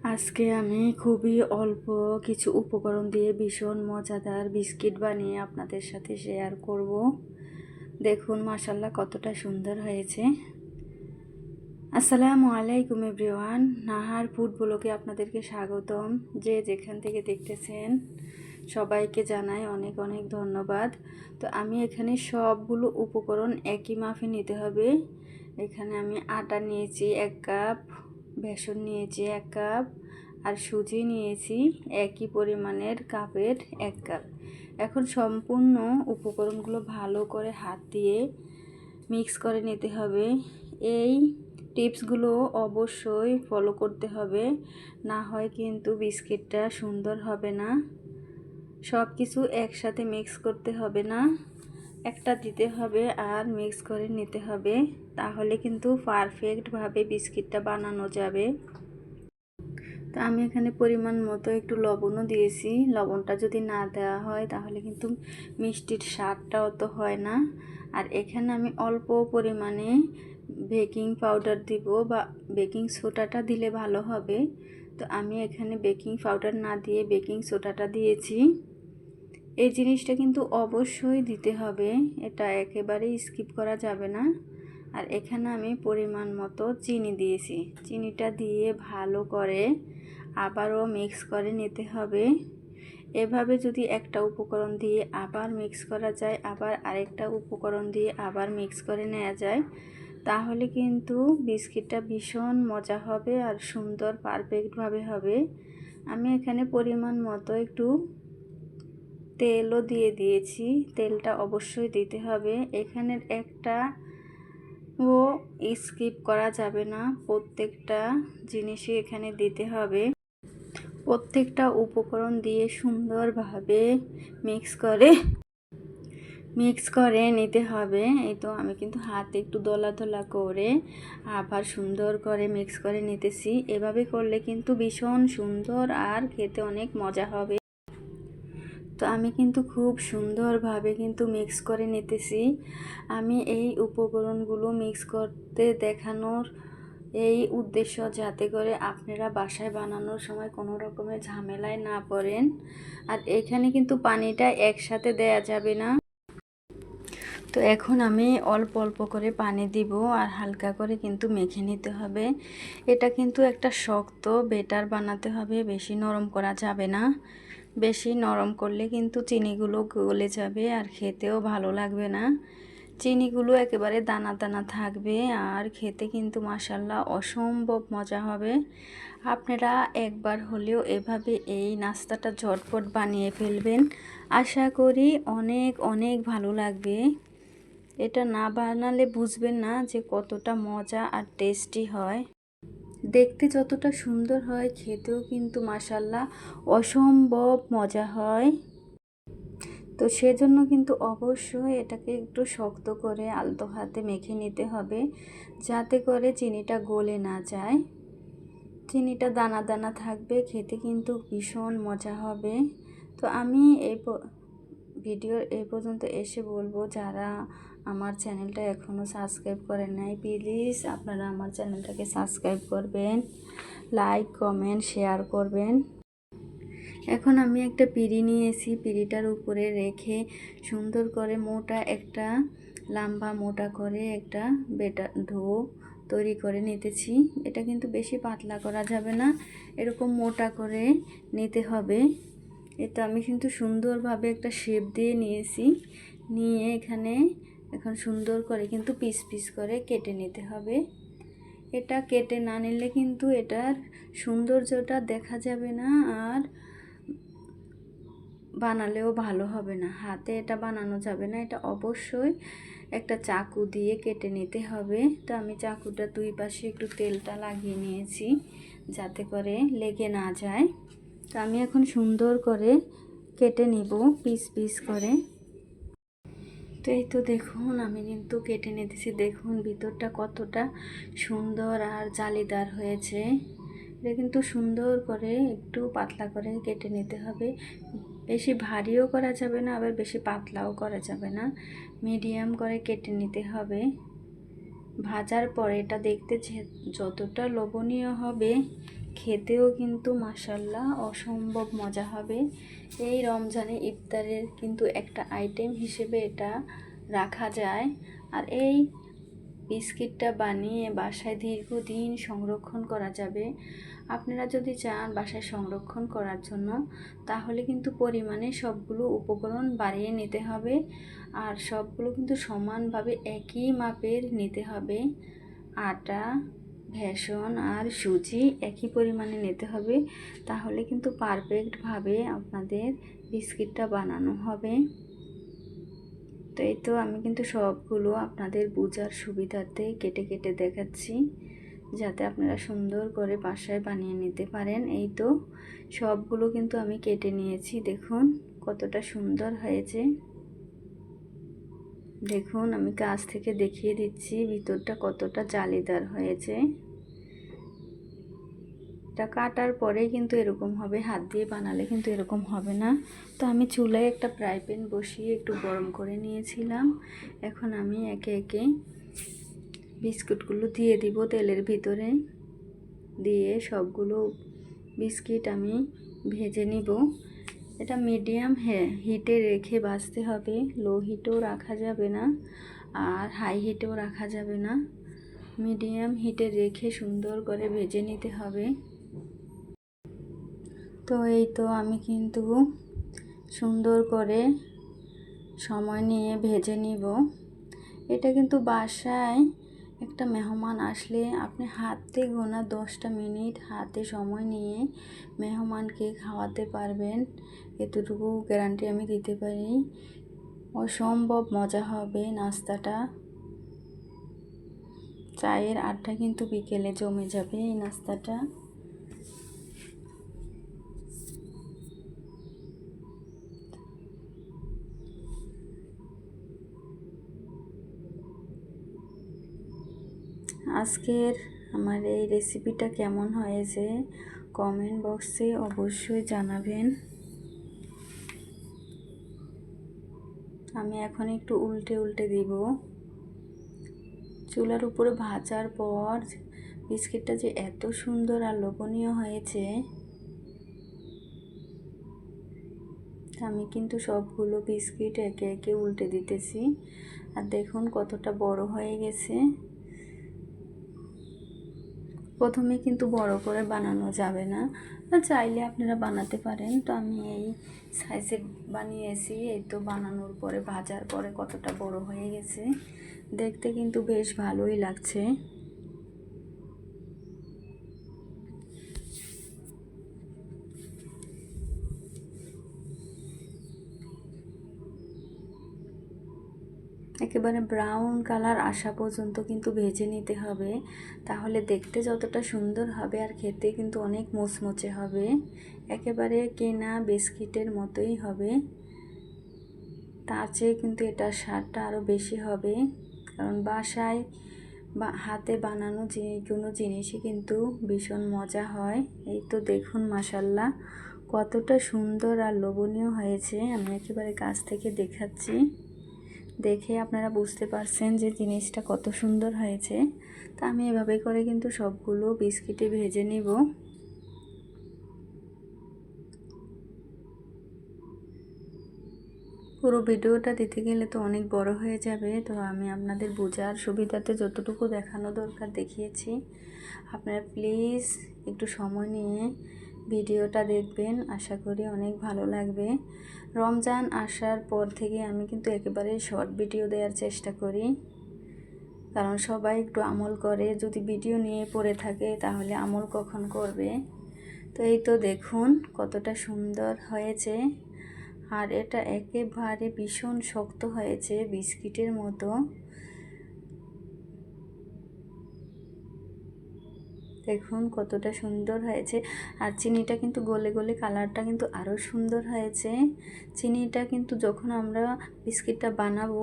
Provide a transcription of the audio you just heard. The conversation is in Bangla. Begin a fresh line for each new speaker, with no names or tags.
আজকে আমি খুবই অল্প কিছু উপকরণ দিয়ে ভীষণ মজাদার বিস্কিট বানিয়ে আপনাদের সাথে শেয়ার করব। দেখুন মাশাআল্লাহ কতটা সুন্দর হয়েছে। আসসালামু আলাইকুম এভরিওয়ান, নাহার ফুড ব্লগে আপনাদেরকে স্বাগতম। যে যেখান থেকে দেখতেছেন সবাইকে জানাই অনেক অনেক ধন্যবাদ। তো আমি এখানে সবগুলো উপকরণ একই মাপে নিতে হবে। এখানে আমি আটা নিয়েছি 1 কাপ, বেসন নিয়েছি 1 কাপ, আর সুজি নিয়েছি একই পরিমাণের কাপের 1 কাপ। এখন সম্পূর্ণ উপকরণগুলো ভালো করে হাত দিয়ে মিক্স করে নিতে হবে। এই টিপসগুলো অবশ্যই ফলো করতে হবে, না হয় কিন্তু বিস্কিটটা সুন্দর হবে না। সব কিছু একসাথে মিক্স করতে হবে না, একটা দিতে হবে আর মিক্স করে নিতে হবে, তাহলে কিন্তু পারফেক্টভাবে বিস্কিটটা বানানো যাবে। তো আমি এখানে পরিমাণ মতো একটু লবণও দিয়েছি। লবণটা যদি না দেওয়া হয় তাহলে কিন্তু মিষ্টির স্বাদটা অত হয় না। আর এখানে আমি অল্প পরিমাণে বেকিং পাউডার দিব, বা বেকিং সোডাটা দিলে ভালো হবে। তো আমি এখানে বেকিং পাউডার না দিয়ে বেকিং সোডাটা দিয়েছি। এই জিনিসটা কিন্তু অবশ্যই দিতে হবে, এটা একেবারেই স্কিপ করা যাবে না। আর এখানে আমি পরিমাণ মতো চিনি দিয়েছি। চিনিটা দিয়ে ভালো করে আবারও মিক্স করে নিতে হবে। এভাবে যদি একটা উপকরণ দিয়ে আবার মিক্স করা যায়, আবার আরেকটা উপকরণ দিয়ে আবার মিক্স করে নেওয়া যায়, তাহলে কিন্তু বিস্কিটটা ভীষণ মজা হবে আর সুন্দর পারফেক্টভাবে হবে। আমি এখানে পরিমাণ মতো একটু তেলও দিয়ে দিয়েছি। তেলটা অবশ্যই দিতে হবে, এখানের একটা ও স্কিপ করা যাবে না, প্রত্যেকটা জিনিসই এখানে দিতে হবে। প্রত্যেকটা উপকরণ দিয়ে সুন্দরভাবে মিক্স করে নিতে হবে। এই তো আমি কিন্তু হাতে একটু দলা দলা করে আবার সুন্দর করে মিক্স করে নিতেছি। এভাবে করলে কিন্তু ভীষণ সুন্দর আর খেতে অনেক মজা হবে। তো আমি কিন্তু খুব সুন্দরভাবে কিন্তু মিক্স করে নিতেছি। আমি এই উপকরণগুলো মিক্স করতে দেখানোর এই উদ্দেশ্য, যাতে করে আপনারা বাসায় বানানোর সময় কোনো রকমের ঝামেলায় না পড়েন। আর এখানে কিন্তু পানিটা একসাথে দেয়া যাবে না। তো এখন আমি অল্প অল্প করে পানি দিব আর হালকা করে কিন্তু মেখে নিতে হবে। এটা কিন্তু একটা শক্ত বেটার বানাতে হবে, বেশি নরম করা যাবে না। বেশি নরম করলে কিন্তু চিনিগুলো গলে যাবে আর খেতেও ভালো লাগবে না। চিনিগুলো একেবারে দানা দানা থাকবে আর খেতে কিন্তু মাশাআল্লাহ অসম্ভব মজা হবে। আপনারা একবার হলেও এভাবে এই নাস্তাটা ঝটপট বানিয়ে ফেলবেন, আশা করি অনেক অনেক ভালো লাগবে। এটা না বানালে বুঝবেন না যে কতটা মজা আর টেস্টি হয়। দেখতে যতটা সুন্দর হয়, খেতেও কিন্তু মাশাআল্লাহ অসম্ভব মজা হয়। তো সেজন্য কিন্তু অবশ্যই এটাকে একটু শক্ত করে আলতো হাতে মেখে নিতে হবে, যাতে করে চিনিটা গলে না যায়। চিনিটা দানা দানা থাকবে, খেতে কিন্তু ভীষণ মজা হবে। তো আমি ভিডিওর এই পর্যন্ত এসে বলবো, যারা আমার চ্যানেলটা এখনও সাবস্ক্রাইব করেন নাই, প্লিজ আপনারা আমার চ্যানেলটাকে সাবস্ক্রাইব করবেন, লাইক কমেন্ট শেয়ার করবেন। এখন আমি একটা পিঁড়ি নিয়েছি, পিঁড়িটার উপরে রেখে সুন্দর করে লম্বা মোটা করে একটা ডো তৈরি করে নিতেছি। এটা কিন্তু বেশি পাতলা করা যাবে না, এরকম মোটা করে নিতে হবে। এটা আমি কিন্তু সুন্দরভাবে একটা শেপ দিয়ে নিয়েছি। নিয়ে এখন সুন্দর করে কিন্তু পিস পিস করে কেটে নিতে হবে। এটা কেটে না নিলে কিন্তু এটার সৌন্দর্যটা দেখা যাবে না, আর বানালেও ভালো হবে না। হাতে এটা বানানো যাবে না, এটা অবশ্যই একটা চাকু দিয়ে কেটে নিতে হবে। তো আমি চাকুটা দুই পাশে একটু তেলটা লাগিয়ে নিয়েছি, যাতে করে লেগে না যায়। তো আমি এখন সুন্দর করে কেটে নিব পিস পিস করে। তো এই তো দেখুন আমি কিন্তু কেটে নিতেছি। দেখুন ভিতরটা কতটা সুন্দর আর জালিদার হয়েছে। এটা কিন্তু সুন্দর করে একটু পাতলা করে কেটে নিতে হবে, বেশি ভারীও করা যাবে না, আবার বেশি পাতলাও করা যাবে না, মিডিয়াম করে কেটে নিতে হবে। ভাজার পরে এটা দেখতে যতটা লোভনীয় হবে, খেতেও কিন্তু মাশাআল্লাহ অসম্ভব মজা হবে। এই রমজানে ইফতারের কিন্তু একটা আইটেম হিসেবে এটা রাখা যায়। আর এই বিস্কিটটা বানিয়ে বাসায় দীর্ঘদিন সংরক্ষণ করা যাবে। আপনারা যদি চান বাসায় সংরক্ষণ করার জন্য, তাহলে কিন্তু পরিমাণে সবগুলো উপকরণ বাড়িয়ে নিতে হবে। আর সবগুলো কিন্তু সমানভাবে একই মাপের নিতে হবে। আটা, বেসন আর সুজি একই পরিমাণে নিতে হবে, তাহলে কিন্তু পারফেক্টভাবে আপনাদের বিস্কিটটা বানানো হবে। তো এই তো আমি কিন্তু সবগুলো আপনাদের বোঝার সুবিধার্থে কেটে কেটে দেখাচ্ছি, যাতে আপনারা সুন্দর করে বাসায় বানিয়ে নিতে পারেন। এই তো সবগুলো কিন্তু আমি কেটে নিয়েছি, দেখুন কতটা সুন্দর হয়েছে। দেখুন আমি কাছ থেকে দেখিয়ে দিচ্ছি ভিতরটা কতটা জালিদার হয়েছে। এটা কাটার পরেই কিন্তু এরকম হবে, হাত দিয়ে বানালে কিন্তু এরকম হবে না। তো আমি চুলায় একটা ফ্রাই প্যান বসিয়ে একটু গরম করে নিয়েছিলাম। এখন আমি একে একে বিস্কুটগুলো দিয়ে দিব তেলের ভিতরে। দিয়ে সবগুলো বিস্কিট আমি ভেজে নিব। এটা মিডিয়াম হিটে রেখে ভাজতে হবে, লো হিটেও রাখা যাবে না আর হাই হিটেও রাখা যাবে না। মিডিয়াম হিটে রেখে সুন্দর করে ভেজে নিতে হবে। তো এই তো আমি কিন্তু সুন্দর করে সময় নিয়ে ভেজে নিব। এটা কিন্তু বাসায় একটা মেহমান আসলে আপনি হাতে গোনা 10টা মিনিট হাতে সময় নিয়ে মেহমানকে খাওয়াতে পারবেন, এতটুকু গ্যারান্টি আমি দিতে পারি। অসম্ভব মজা হবে নাস্তাটা। চায়ের আড্ডা কিন্তু বিকেলে জমে যাবে এই নাস্তাটা। আজকের আমার এই রেসিপিটা কেমন হয়েছে কমেন্ট বক্সে অবশ্যই জানাবেন। আমি এখন একটু উল্টে উল্টে দিব। চুলার উপরে ভাজার পর বিস্কিটটা যে এত সুন্দর আর লোভনীয় হয়েছে, আমি কিন্তু সবগুলো বিস্কিট একে একে উল্টে দিতেছি। আর দেখুন কতটা বড় হয়ে গেছে। প্রথমে কিন্তু বড় করে বানানো যাবে না, চাইলে আপনারা বানাতে পারেন। তো আমি এই সাইজের বানিয়েছি। এই তো বানানোর পরে ভাজার পরে কতটা বড় হয়ে গেছে, দেখতে কিন্তু বেশ ভালোই লাগছে। একেবারে ব্রাউন কালার আসা পর্যন্ত কিন্তু ভেজে নিতে হবে, তাহলে দেখতে যতটা সুন্দর হবে আর খেতে কিন্তু অনেক মুচমুচে হবে। একেবারে কেনা বিস্কিটের মতোই হবে, তার চেয়ে কিন্তু এটার স্বাদটা আরও বেশি হবে। কারণ বাসায় বা হাতে বানানো যে কোনো জিনিসই কিন্তু ভীষণ মজা হয়। এই তো দেখুন মাশাআল্লাহ কতটা সুন্দর আর লোভনীয় হয়েছে। আমি একেবারে কাছ থেকে দেখাচ্ছি, দেখে আপনারা বুঝতে পারছেন যে জিনিসটা কত সুন্দর হয়েছে। তা আমি এভাবে করে কিন্তু সবগুলো বিস্কিটে ভেজে নিব। পুরো ভিডিওটা দিতে গেলে তো অনেক বড় হয়ে যাবে, তো আমি আপনাদের বোঝার সুবিধাতে যতটুকু দেখানো দরকার দেখিয়েছি। আপনারা প্লিজ একটু সময় নিয়ে ভিডিওটা দেখবেন, আশা করি অনেক ভালো লাগবে। রমজান আসার পর থেকে আমি কিন্তু একেবারে শর্ট ভিডিও দেওয়ার চেষ্টা করি, কারণ সবাই একটু আমল করে। যদি ভিডিও নিয়ে পড়ে থাকে তাহলে আমল কখন করবে। তো এই তো দেখুন কতটা সুন্দর হয়েছে। আর এটা একেবারে ভীষণ শক্ত হয়েছে, বিস্কিটের মতো। দেখুন কতটা সুন্দর হয়েছে। আর চিনিটা কিন্তু গলে গলে কালারটা কিন্তু আরও সুন্দর হয়েছে। চিনিটা কিন্তু যখন আমরা বিস্কিটটা বানাবো